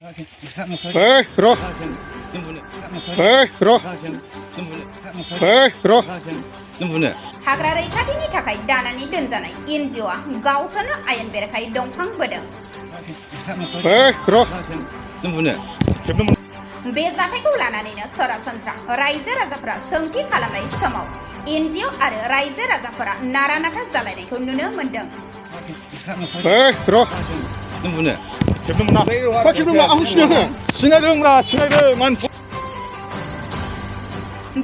Ê, rô. Ê, rô. Ê, rô. हाग्रा रैखाथिनि थाखाय दानानै दोनजानाय एनजिअ'आ गावसोरनो आयेन बेरेखायै दंफां बोदों। Ê, rô. बे जाथायखौ लानानैनो सरासनस्रा रायजो राजाफोरा सोंथि खालामनाय समाव एनजिअ' आरो रायजो राजाफोरा नारा-नाथा जालायनायखौ नुनो मोनदों। Ê, rô.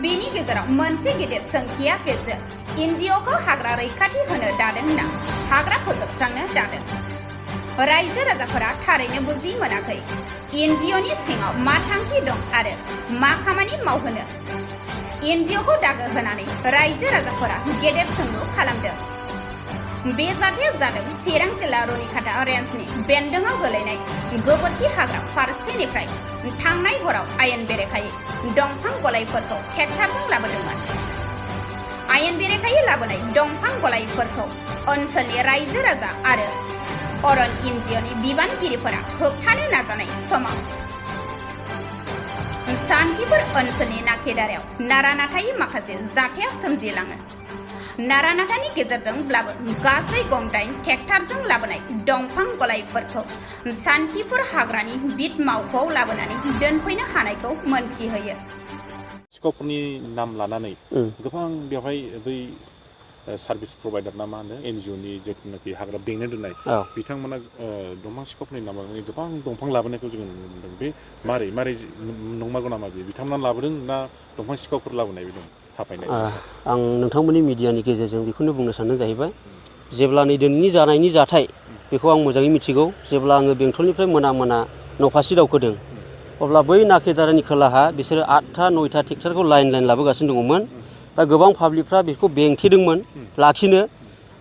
बेनि गेजेराव मोनसे गिदिर सोंथिया बेसो एनजिअ'खौ हाग्रा रैखाथि होनो दादों ना हाग्रा फोजोबस्रांनो दादों। रायजो राजाफोरा थारैनो बुजि मोनाखै एनजिअ'नि सिङाव मा थांखि दं आरो मा खामानि मावहोनो। एनजिअ'खौ दागो होनानै रायजो राजाफोरा गेदेर सोंलु खालामदों। बे जाथाया जादों चिरां जिल्ला रुनिखाता रेन्जनि बेन्दोंआव गोलैनाय गोबोरखि हाग्रा फारसेनिफ्राय थांनाय हराव आयेन बेरेखायै दंफां गलायफोरखौ ट्रेक्टरजों लाबोदोंमोन। आयेन बेरेखायै लाबोनाय दंफां गलायफोरखौ ओनसोलनि रायजो राजा आरो अरन एनजिअ'नि बिबानगिरिफोरा होबथानो नाजानाय समाव सान्थिपुर ओनसोलनि नाकेदारायाव नारा-नाथायै माखासे जाथाया सोमजिलाङो। नारा-नाथानि गेजेरजोंब्लाबो गासै गंदाइन ट्रेक्टरजों लाबोनाय दंफां गलायफोरखौ सान्थिपुर हाग्रानि बिट मावख'आव लाबोनानै दोनफैनो हानायखौ मोनथिहोयो। सिखावफोरनि नाम लानानै गोबां बेवहाय बै सार्भिस प्रभाइडार ना मा होनो एनजिअ'नि जिथुनाखि हाग्रा बेंनो दोननाय बिथांमोना दंफां सिखावफोरनि नाम लानानै गोबां दंफां लाबोनायखौ जोङो नुनो मोनदों। बे मारै नंमारगौ नामा बे बिथांमोना लाबोदों ना दंफां सिखावफोर लाबोनाय दं थाफायनाय? आं नोंथांमोननि मिडियानि गेजेरजों बेखौनो बुंनो सानदों जाहैबाय जेब्ला नै दिनैनि जानायनि जाथाय बेखौ आं मोजाङै मिथिगौ। जेब्ला आङो बेंटलनिफ्राय मोना न'फारसे दावखोदों अब्ला बै नाकेदारानि खोलाहा बिसोरो 8था 9था ट्रेक्टरखौ लाइन लाबोगासिनो दङमोन। दा गोबां पाब्लिकफ्रा बेखौ बेंथेदोंमोन लाखिनो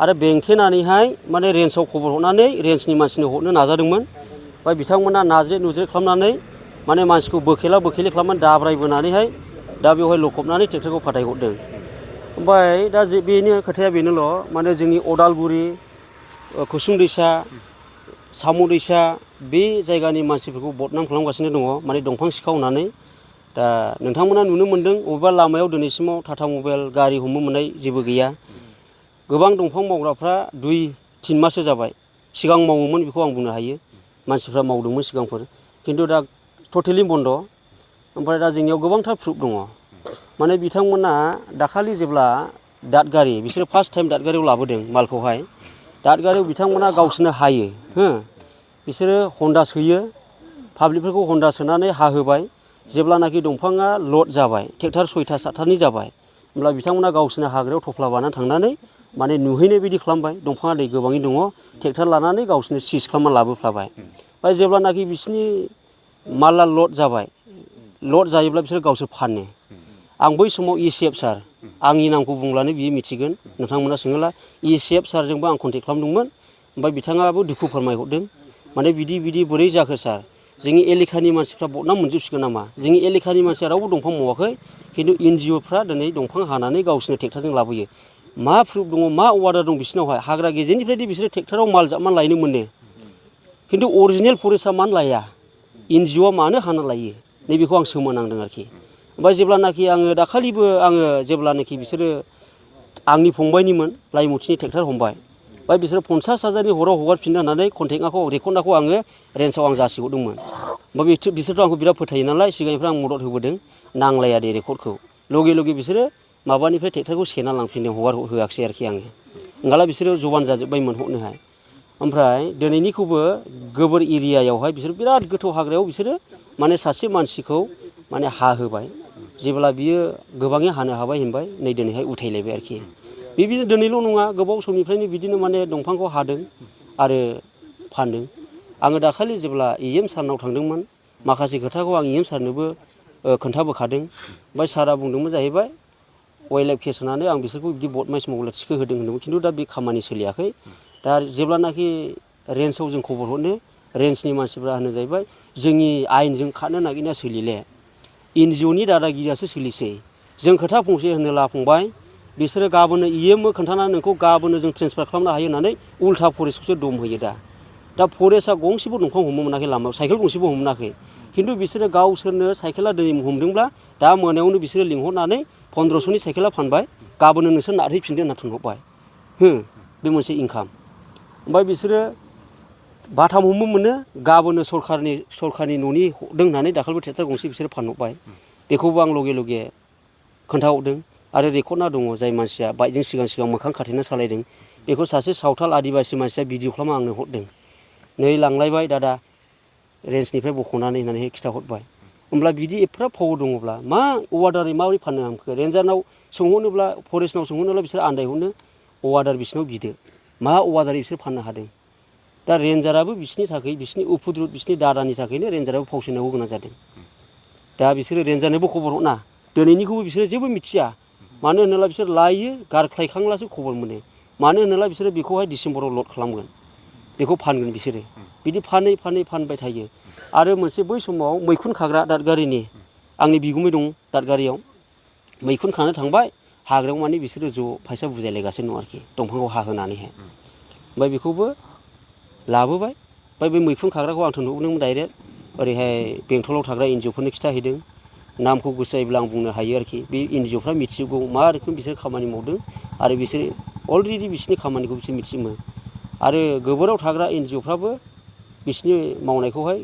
आरो बेंथेनानैहाय माने रेन्जआव खबर हरनानै रेन्जनि मानसिनो हरनो नाजादोंमोन। ओमफ्राय बिथांमोना नाज्रे नुज्रे खालामनानै माने मानसिखौ बोखेला बोखेलि खालामनानै दाब्रायबोनानैहाय दा बेवहाय लखबनानै ट्रेक्टरखौ फाथायहरदों। ओमफ्राय दा बेनि खोथाया बेनोल' माने जोंनि अदालगुरि कुसुं दैसा साम' दैसा बे जायगानि मानसिफोरखौ बदनाम खालामगासिनो दङ माने दंफां सिखाव होननानै। दा नोंथांमोना नुनो मोन्दों बबेबा लामायाव दिनैसिमाव टाटा मबाइल गारि हमनो मोननाय जेबो गैया। गोबां दंफां मावग्राफ्रा 2-3 माससो जाबाय। सिगां मावोमोन बेखौ आं बुंनो हायो, मानसिफ्रा मावदोंमोन सिगांफोर, खिन्थु दा टटेलि बन्द'। ओमफ्राय दा जोंनियाव गोबांथार प्रुफ दङ। माने बिथांमोना दाखालि जेब्ला दादगारि बिसोरो फार्स्ट टाइम दादगारियाव लाबोदों मालखौहाय, दादगारियाव बिथांमोना गावसोरनो हायो बिसोरो हन्दा सोयो, पाब्लिकफोरखौ हन्दा सोनानै हाहोबाय। जेब्लानाखि दंफाङा लड जाबाय ट्रेक्टर 6था 7थानि जाबाय होमब्ला बिथांमोना गावसोरनो हाग्रायाव थफ्ला बानानै थांनानै माने नुहैनाय बायदि खालामबाय। दंफाङा दै गोबाङै दङ, ट्रेक्टर लानानै गावसोरनो सिज खालामनानै लाबोफ्लाबाय। ओमफ्राय जेब्लानाखि बिसोरनि माला लड जाबाय, लड जायोब्ला बिसोर गावसोर फानो। आं बै समाव ECF सार, आंनि नामखौ बुंब्लानो बियो मिथिगोन, नोंथांमोना सोङोला ECF सारजोंबो आं कन्टेक्ट खालामदोंमोन। ओमफ्राय बिथाङाबो दुखु फोरमायहरदों माने बिदि बोरै जाखो सार, जोंनि एलेखानि मानसिफ्रा बदनाम मोनजोबसिगोन नामा? जोंनि एलेखानि मानसिया रावबो दंफां मावाखै, खिन्थु एनजिअ'फ्रा दिनै दंफां हानानै गावसोरनो ट्रेक्टरजों लाबोयो। मा प्रुफ दङ, मा अर्डार दं बिसोरनावहाय? हाग्रा गेजेरनिफ्रायदि बिसोरो ट्रेक्टराव माल जाबनानै लायनो मोनो, खिन्थु अरिजिनेल फरेस्टआ मानो लाया? एनजिअ'आ मानो हाना लायो? नैबेखौ आं सोमोनांदों आरोखि। ओमफ्राय जेब्लानाखि दाखालिबो जेब्लानाखि बिसोरो आंनि फंबायनिमोन लाइमुथिनि ट्रेक्टर हमबाय, ओमफ्राय बिसोरो 50,000नि हराव हगारफिननो होननानै रेकर्डखौ आङो रेन्जआव आं जासिहरदोंमोन। ओमफ्राय बिसोरथ' आंखौ बिराद फोथायो नालाय, सिगांनिफ्राय आं मदद होबोदों, नांलाया दे रेकर्डखौ। लगे बिसोरो माबानिफ्राय ट्रेक्टरखौ सेना लांफिनदों, होआखिसै आरोखि आङो। ओंखाला बिसोरो जबान जाजोब्बायमोन हरनोहाय। ओमफ्राय दिनैनिखौबो गोबोर एरियायावहाय बिसोर बिराद गोथौ हाग्रायाव बिसोरो माने सासे मानसिखौ माने हाहोबाय। जेब्ला बियो गोबाङै हानो हाबाय होनबाय, नै दिनैहाय उथायलायबाय आरोखि। बिदिनो दिनैल' नङा, गोबाव समनिफ्रायनो बिदिनो माने दंफांखौ हादों आरो फानदों। आङो दाखालि जेब्ला EM सारनाव थांदोंमोन, माखासे खोथाखौ आं EM सारनोबो खोन्थाबोखादों। ओमफ्राय सारा बुंदोंमोन जाहैबाय वाइल्ड लाइफ केस होनानै आं बिसोरखौ बिदि बदमाइस मावला थिखो होदों होनदोंमोन, खिन्थु दा बे खामानि सोलियाखै। दा जेब्लानाखि रेन्जआव जों खबर हरनो, रेन्जनि मानसिफ्रा होनो जाहैबाय जोंनि आयेनजों खारनो नागिरनाया सोलिले, एनजिअ'नि दादागिरियासो सोलिसै। जों खोथा फंसे होनोला फंबाय, बिसोरो गाबोननो EMनो खोन्थानानै नोंखौ गाबोननो जों ट्रेन्सफार खालामनो हायो होननानै उल्था फरेस्टखौसो दम होयो दा। दा फरेस्टआ गंसेबो दंफां हमनो मोनाखै लामायाव साइकेल गंसेबो हमनो मोनाखै खिन्थु बिसोरो गावसोरनो साइकेला दिनै हमदोंब्ला दा मोनायावनो बिसोरो लिंहरनानै 1500नि साइकेला फानबाय गाबोननो नोंसोर नारहैफिनदो होनना थुनहरबाय बे मोनसे इनकाम ओमफ्राय बिसोरो बाथाम हमनो मोनो गाबोननो सरखारनि न'नि हरदों होननानै दाखालिबो ट्रेक्टर गंसे बिसोरो फानहरबाय बेखौबो आं लगे लगे खोन्थाहरदों आरो रेकर्डना दङ जाय मानसिया बाइकजों सिगां मोखां खाथेना सालायदों बेखौ सासे सावथाल आदिबासि मानसिया भिडिअ खालामना आंनो हरदों नै लांलायबाय दादा रेन्जनिफ्राय बख'नानै होननानै खिथाहरबाय होमब्ला बिदि एफा फाव दङब्ला मा अवार्डारै माबोरै फाननो हांखो रेन्जारनाव सोंहरनोब्ला फरेस्टनाव सोंहरनोब्ला बिसोर आन्दायहरनो अवार्डार बिसोरनाव बिदो मा अवार्डारै बिसोर फाननो हादों दा रेन्जाराबो बिसोरनि थाखाय बिसोरनि उफुद्रुत बिसोरनि दादानि थाखायनो रेन्जाराबो फावसायनांगौ गोनां जादों दा बिसोरो रेन्जारनोबो खबर हरना दिनैनिखौबो बिसोरो जेबो मिथिया मानो होनोब्ला बिसोर लायो गारख्लायखांब्लासो खबर मोनो मानो होनोब्ला बिसोरो बेखौहाय डिसेम्बराव लड खालामगोन बेखौ फानगोन बिसोरो बिदि फानबाय थायो आरो मोनसे बै समाव मैखुन खाग्रा दादगारिनि आंनि बिगुमै दं दादगारियाव मैखुन खानो थांबाय हाग्रायाव माने बिसोरो ज' फैसा बुजायलायगासिनो दं आरोखि दंफांखौ हाहोनानैहाय ओमफ्राय बेखौबो लाबोबाय ओमफ्राय बे मैखुन खाग्राखौ आं थोनहरदोंमोन डाइरेक्ट ओरैहाय बेंटलाव थाग्रा एनजिअफोरनो खिथाहैदों नामखौ गोसो जायोब्ला आं बुंनो हायो आरोखि बे एनजिअफ्रा मिथिगौ मा रोखोम बिसोर खामानि मावदों आरो बिसोर अलरेडि बिसोरनि खामानिखौ बिसोर मिथिमो आरो गोबोराव थाग्रा एनजिअफ्राबो बिसोरनि मावनायखौहाय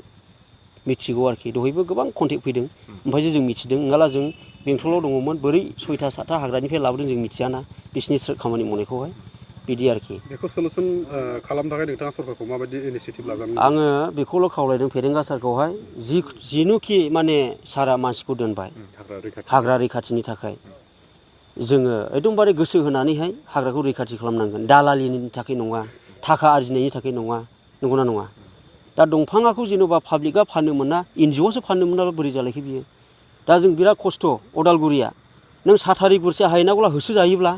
मिथिगौ आरोखि दहायबो गोबां कन्टेक्ट फैदों ओमफ्रायसो जों मिथिदों नङाब्ला जों बेंटलाव दङमोन बोरै 6टा 7टा हाग्रानिफ्राय लाबोदों जों मिथियाना बिसोरनि खामानि मावनायखौहाय बिदि आरोखि बेखौ सलुसन खालामनो थाखाय नोंथाङा सरकारखौ माबायदि इनिसियेटिभ लाजानो आङो बेखौल' खावलायदों फेरेंगा सारखौहाय जिनुखि माने सारा मानसिखौ दोनबाय हाग्रा रैखाथिनि थाखाय जोङो एकदमबारे गोसो होनानैहाय हाग्राखौ रैखाथि खालामनांगोन दालालिनि थाखाय नङा थाखा आरजिनायनि थाखाय नङा नंगौना नङा दा दंफाङाखौ जेन'बा पाब्लिकआ फाननो मोना एनजिअ'आसो फाननो मोनाब्ला बोरै जालायखो बियो दा जों बिराद खस्थ' अदालगुरिया नों साथारि गुरसे हायनांगौला होसोजायोब्ला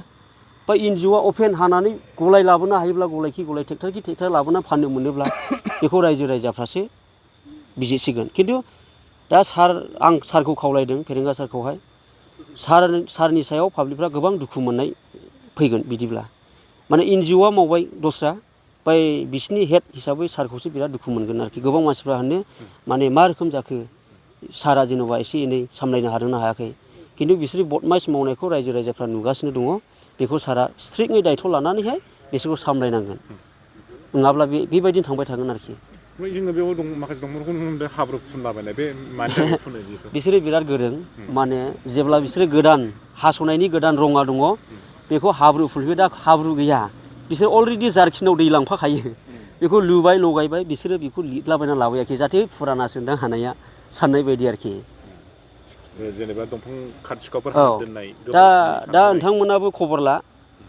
बा एनजिअ'आ अपेन हानानै गलाय लाबोनो हायोब्ला गलायखि गलाय ट्रेक्टर लाबोनानै फाननो मोनोब्ला बेखौ रायजो राजाफ्रासो बिजिरसिगोन खिन्थु दा आं सारखौ खावलायदों फेरेंगा सारखौहाय सारनि सायाव पाब्लिकफ्रा गोबां दुखु मोननाय फैगोन बिदिब्ला माने एनजिअ'आ मावबाय दस्रा ओमफ्राय बिसिनि हेड हिसाबै सारखौसो बिराद दुखु मोनगोन आरोखि गोबां मानसिफ्रा होनो माने मा रोखोम जाखो सारा जेन'बा एसे एनै सामलायनो हादोंना हायाखै खिन्थु बिसोरनि बदमाइस मावनायखौ रायजो राजाफ्रा नुगासिनो दङ बेखौ सारा स्ट्रिक्टयै दायथ' लानानैहाय बिसोरखौ सामलायनांगोन नङाब्ला बेबायदिनो थांबाय थागोन आरोखि जोङो बेयाव माखासे दंफांफोरखौ नुनो मोनदों हाब्रु फुनलाबायनाय बे मानि थाखाय फुनो बेखौ बिसोरो बिराद गोरों माने जेब्ला बिसोरो गोदान हास'नायनि गोदान रङा दङ बेखौ हाब्रु फुनफैयो दा हाब्रु गैया बिसोर अलरेडि जारखिनाव दै लांफाखायो बेखौ लुबाय लगायबाय बिसोरो बेखौ लिरलाबायना लाबोयाखै जाहाथे फुराना सोंदां हानाया साननाय बायदि आरोखि जेनेबा दंफां खाथिखावफोर दोननाय दा नोंथांमोनाबो खबर ला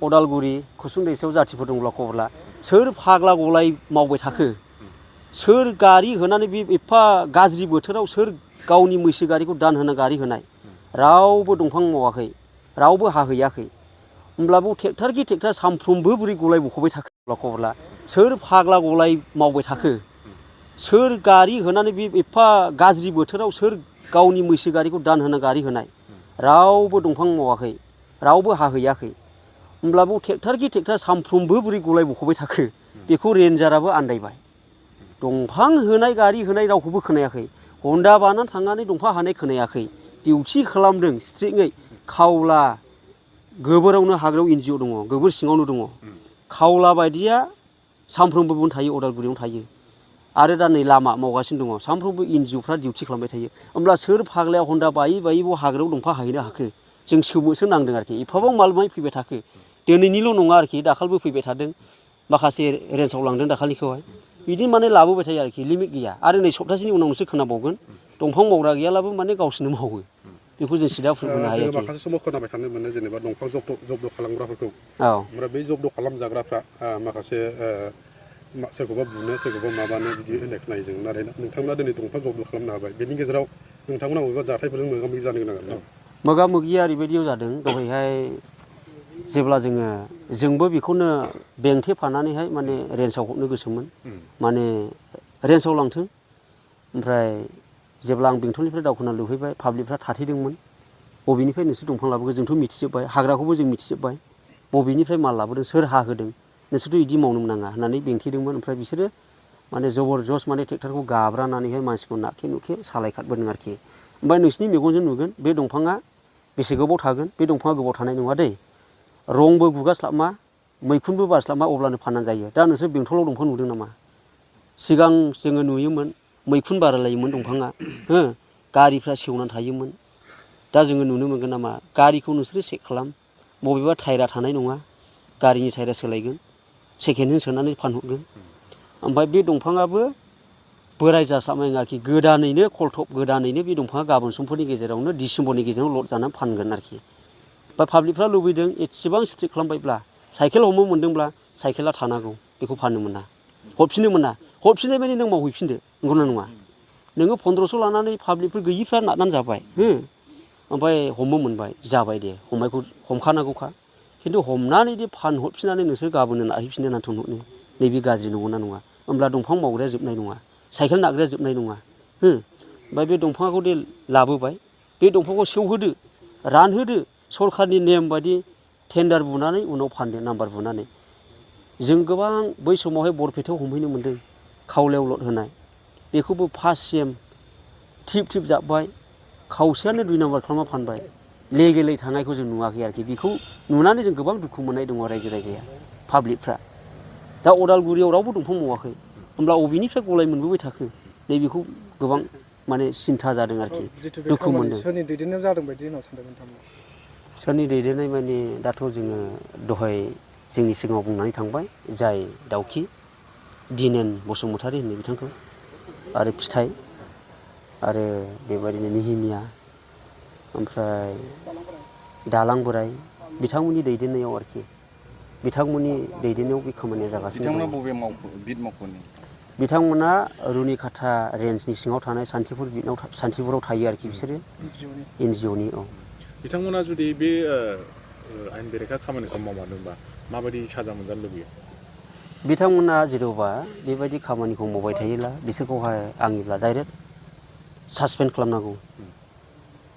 अदालगुरि कुसुम दैसायाव जाथिफोर दंब्ला खबर ला सोर फाग्ला गलाय मावबाय थाखो सोर गारि होनानै बे एफा गाज्रि बोथोराव सोर गावनि मैसो गारिखौ दान होना गारि होनाय रावबो दंफां मावाखै रावबो हाहैयाखै होमब्लाबो ट्रेक्टर सानफ्रोमबो बोरै गलाय बख'बाय थाखो खबर ला सोर फाग्ला गलाय मावबाय थाखो सोर गारि होनानै बे एफा गाज्रि बोथोराव सोर गावनि मैसो गारिखौ दान होना गारि होनाय रावबो दंफां मावाखै रावबो हाहैयाखै होमब्लाबो ट्रेक्टर सानफ्रोमबो बोरै गलाय बख'बाय थाखो बेखौ रेन्जाराबो आन्दायबाय दंफां होनाय गारि होनाय रावखौबो खोनायाखै हन्दा बानानै थांनानै दंफां हानाय खोनायाखै डिउटि खालामदों स्ट्रिक्टयै खावला गोबोरावनो हाग्रायाव एनजिअ दङ गोबोर सिङावनो दङ खावला बायदिया सानफ्रोमबो बुंनो थायो अदालगुरियावनो थायो आरो दा नै लामा मावगासिनो दङ सानफ्रोमबो एनजिअफ्रा डिउटि खालामबाय थायो होमब्ला सोर फाग्लाया हन्दा बायै बायै हाग्रायाव दंफां हाहैनो हाखो जों सोमोसो नांदों आरोखि एफाबां मालमाय फैबाय थाखो दिनैनिल' नङा आरोखि दाखालिबो फैबाय थादों माखासे रेन्जआव लांदों दाखालिखौहाय बिदिनो माने लाबोबाय थायो आरोखि लिमिट गैया आरो नै सप्तासेनि उनाव नोंसोर खोनाबावगोन दंफां मावग्रा गैयालाबो माने गावसोरनो मावो बेखौ जों सिदा बुंनो हायो जोङो माखासे समाव खोनाबाय थानो मोनो जेनेबा दंफां जब्द खालामग्राफोरखौ ओमफ्राय बै जब्द खालामजाग्राफ्रा माखासे सोरखौबा बुनो सोरखौबा माबानो बिदि होननाय खोनायो जों नाथाय नोंथांमोना दिनै दंफां जब्द खालामनो हाबाय बेनि गेजेराव नोंथांमोना बबेबा जाथायफोरजों मोगा मोगि जानो गोनां आरो मोगा मोगिया ओरैबायदियाव जादों दहायहाय जेब्ला जोंबो बेखौनो बेंथेफानानैहाय माने रेन्जआव हरनो गोसोमोन माने रेन्जआव लांथों ओमफ्राय जेब्ला आं बेंटलनिफ्राय दावखोना लुहैबाय पाब्लिकफ्रा थाथेदोंमोन बबेनिफ्राय नोंसोर दंफां लाबोगोन जोंथ' मिथिजोब्बाय हाग्राखौबो जों मिथिजोब्बाय बबेनिफ्राय माल लाबोदों सोर हाहोदों नोंसोरथ' बिदि मावनो नाङा होननानै बेंथेदोंमोन ओमफ्राय बिसोरो माने जबरजस्त माने ट्रेक्टरखौ गाब्रानानैहाय मानसिखौ नाखे नुखे सालायखादबोदों आरोखि। ओमफ्राय नोंसिनि मेगनजों नुगोन बे दंफाङा बेसे गोबाव थागोन, बे दंफाङा गोबाव थानाय नङा दै। रंबो गुगास्लाबमा, मैखुनबो बारस्लाबमा, अब्लानो फाननानै जायो। दा नोंसोर बेंथलाव दंफां नुदों नामा? सिगां जोङो नुयोमोन मैखुन बारायलायोमोन दंफाङा, गारिफ्रा सेवनानै थायोमोन। दा जोङो नुनो मोनगोन नामा? गारिखौ नोंसोरो चेक खालाम, बबेबा टायरा थानाय नङा, गारिनि टायरा सोलायगोन, सेकेन्ड हेन्ड सोनानै फानहरगोन। ओमफ्राय बे दंफाङाबो बोराय जास्लाबनाय नङा आरोखि, गोदानैनो खलथब गोदानैनो बे दंफाङा गाबोन समफोरनि गेजेरावनो डिसेम्बरनि गेजेराव लड जानानै फानगोन आरोखि। बा पाब्लिकफ्रा लुबैदों एसेबां स्ट्रिक खालामबायब्ला, साइकेल हमनो मोनदोंब्ला साइकेला थानांगौ, बेखौ फाननो मोना, हरफिननो मोना। हरफिननाय माने नों मावहैफिनदो, नंगौना नङा? नोङो 1500 लानानै पाब्लिकफोर गैयिफ्रा नारनानै जाबाय, ओमफ्राय हमनो मोनबाय, जाबाय दे, हमनायखौ हमखानांगौखा। खिन्थु हमनानै दि फानहरफिननानै नोंसोर गाबोननो नारहैफिननो होननानै थोनहरनो, नैबे गाज्रि नंगौना नङा? होमब्ला दंफां मावग्राया जोबनाय नङा, साइकेल नारग्राया जोबनाय नङा। ओमफ्राय बे दंफांखौ दि लाबोबाय, बे दंफांखौ सेवहोदो, रानहोदो, सरखारनि नेम बायदि टेन्डार बुनानै उनाव फानदो नाम्बार बुनानै। जों गोबां बै समावहाय बरपेटायाव हमहैनो मोन्दों, खावलायाव लड होनाय। बेखौबो फार्स्ट CM थिप थिप जाब्बाय, खावसेयानो 2 नाम्बार खालामना फानबाय। लेगेलै थांनायखौ जों नुवाखै आरोखि। बेखौ नुनानै जों गोबां दुखु मोननाय दङ रायजो राजाया, पाब्लिकफ्रा। दा अदालगुरियाव रावबो दंफां मावाखै, होमब्ला अबेनिफ्राय गलाय मोनबोबाय थाखो? नैबेखौ गोबां माने सिन्था जादों आरोखि, दुखु मोनदों। सोरनि दैदेननायाव जादों बायदि होनना सानदों नोंथांमोना? सोरनि दैदेननाय माने दाथ' जोङो दहाय जोंनि सिगाङाव बुंनानै थांबाय, जाय दाउखि दिनेन बसुमतारी होनो बिथांखौ, आरो फिथाइ, आरो बेबायदिनो निहिमिया, ओमफ्राय दालां बोराय, बिथांमोननि दैदेननायाव आरोखि, बिथांमोननि दैदेननायाव बे खामानिया जागासिनो दं। बिथांमोना बबे बिट मावख'नि? बिथांमोना रुनिकाटा रेन्जनि सिङाव थानाय सान्तिपुराव थायो आरोखि बिसोरो, NGOनि। औ। बिथांमोना जुदि बे आयेन बेरेखा खामानिखौ मावमारदोंबा माबायदि साजा मोनजानो लुबैयो? बिथांमोना जेन'बा बेबायदि खामानिखौ मावबाय थायोब्ला बिसोरखौहाय आंनिब्ला डाइरेक्ट सासपेन्ड खालामनांगौ।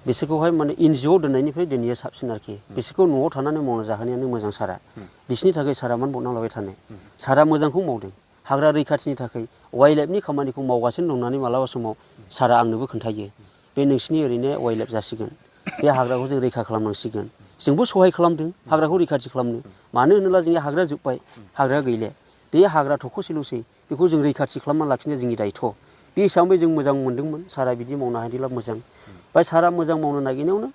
बिसोरखौहाय माने NGO दोननायनिफ्राय दोनैया साबसिन आरोखि। बिसोरखौ न'आव थानानै मावना जाहोनायानो मोजां सारा। बिसोरनि थाखाय सारा मानो बदनाम थानो? सारा मोजांखौ मावदों। हाग्रा रैखाथिनि थाखाय वाइल्ड लाइफनि खामानिखौ मावगासिनो दं होननानै मालाबा समाव सारा आंनोबो खोन्थायो। बे नोंसिनि ओरैनो वाइल्ड लाइफ जासिगोन, बे हाग्राखौ जों रैखा खालामनांसिगोन। जोंबो सहाय खालामदों हाग्राखौ रैखाथि खालामनो। मानो होनोब्ला जोंनि हाग्राया जोब्बाय, हाग्राया गैले। बे हाग्रा थख'सेल'सै, बेखौ जों रैखाथि खालामना लाखिनाया जोंनि दायथ'। बे हिसाबै जों मोजां मोनदोंमोन, सारा बिदि मावनो हायोब्ला मोजां। ओमफ्राय सारा मोजां मावनो नागिरनायावनो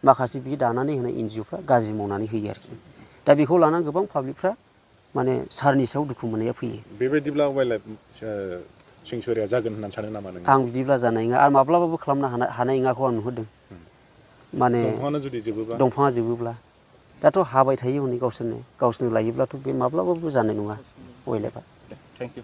माखासे बि दानानै होनाय NGOफ्रा गाज्रि मावनानै होयो आरोखि। दा बेखौ लानानै गोबां पाब्लिकफ्रा माने सारनि सायाव दुखु मोननाया फैयो। बेबायदिब्ला वाइल्ड लाइफ सेंसुरिया जागोन होननानै सानो नामा नों? आं बिदिब्ला जानाय नङा, आरो माब्लाबाबो खालामनो हानाय नङाखौ आं नुहुरदों। माने दंफाङा जोबोब्ला दाथ' हाबाय थायो हनै गावसोरनो लायोब्लाथ' बे माब्लाबाबो जानाय नङा वाइल्ड लाइफआ। Thank you.